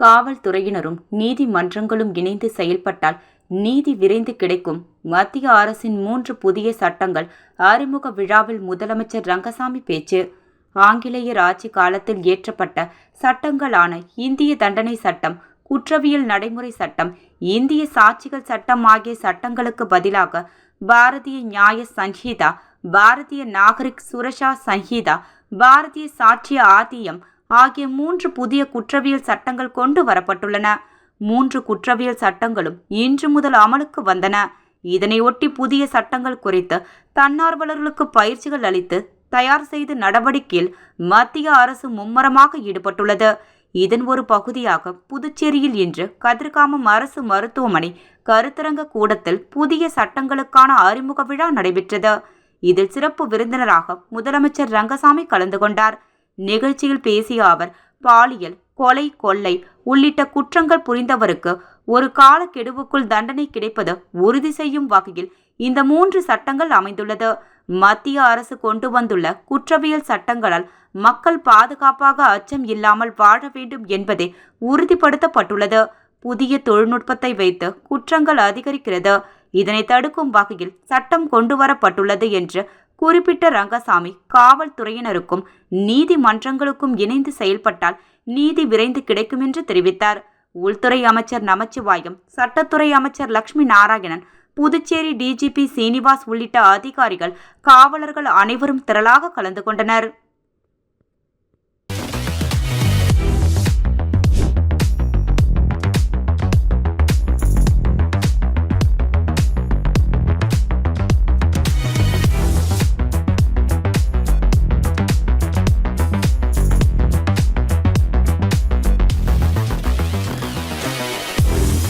காவல்துறையினரும் நீதிமன்றங்களும் இணைந்து செயல்பட்டால் நீதி விரைந்து கிடைக்கும். மத்திய அரசின் 3 புதிய சட்டங்கள் அறிமுக விழாவில் முதலமைச்சர் ரங்கசாமி பேச்சு. ஆங்கிலேயர் ஆட்சி காலத்தில் இயற்றப்பட்ட சட்டங்களான இந்திய தண்டனை சட்டம், குற்றவியல் நடைமுறை சட்டம், இந்திய சாட்சிகள் சட்டம் ஆகிய சட்டங்களுக்கு பதிலாக பாரதிய நியாய சங்கீதா, பாரதிய நாகரிக் சுரக்ஷா சங்கீதா, பாரதிய சாட்சிய ஆதியம் ஆகிய 3 புதிய குற்றவியல் சட்டங்கள் கொண்டு வரப்பட்டுள்ளன. 3 குற்றவியல் சட்டங்களும் இன்று முதல் அமலுக்கு வந்தன. இதனையொட்டி புதிய சட்டங்கள் குறித்து தன்னார்வலர்களுக்கு பயிற்சிகள் அளித்து தயார் செய்து நடவடிக்கையில் மத்திய அரசு மும்முரமாக ஈடுபட்டுள்ளது. இதன் ஒரு பகுதியாக புதுச்சேரியில் இன்று கதிர்காமம் அரசு மருத்துவமனை கருத்தரங்க கூடத்தில் புதிய சட்டங்களுக்கான அறிமுக விழா நடைபெற்றது. இதில் சிறப்பு விருந்தினராக முதலமைச்சர் ரங்கசாமி கலந்து கொண்டார். நிகழ்ச்சியில் பேசிய அவர், பாலியல், கொலை, கொள்ளை உள்ளிட்ட குற்றங்கள் புரிந்தவருக்கு ஒரு காலக்கெடுவுக்குள் தண்டனை கிடைப்பது உறுதி செய்யும் வகையில் இந்த 3 சட்டங்கள் அமைந்துள்ளது. மத்திய அரசு கொண்டு வந்துள்ள குற்றவியல் சட்டங்களால் மக்கள் பாதுகாப்பாக அச்சம் இல்லாமல் வாழ வேண்டும் என்பதே உறுதிப்படுத்தப்பட்டுள்ளது. புதிய தொழில்நுட்பத்தை வைத்து குற்றங்கள் அதிகரிக்கிறது. இதனை தடுக்கும் வகையில் சட்டம் கொண்டு வரப்பட்டுள்ளது என்று குறிப்பிட்ட ரங்கசாமி, காவல்துறையினருக்கும் நீதிமன்றங்களுக்கும் இணைந்து செயல்பட்டால் நீதி விரைந்து கிடைக்கும் என்று தெரிவித்தார். உள்துறை அமைச்சர் நமச்சிவாயம், சட்டத்துறை அமைச்சர் லட்சுமி நாராயணன், புதுச்சேரி டிஜிபி சீனிவாஸ் உள்ளிட்ட அதிகாரிகள், காவலர்கள் அனைவரும் திரளாக கலந்து கொண்டனர்.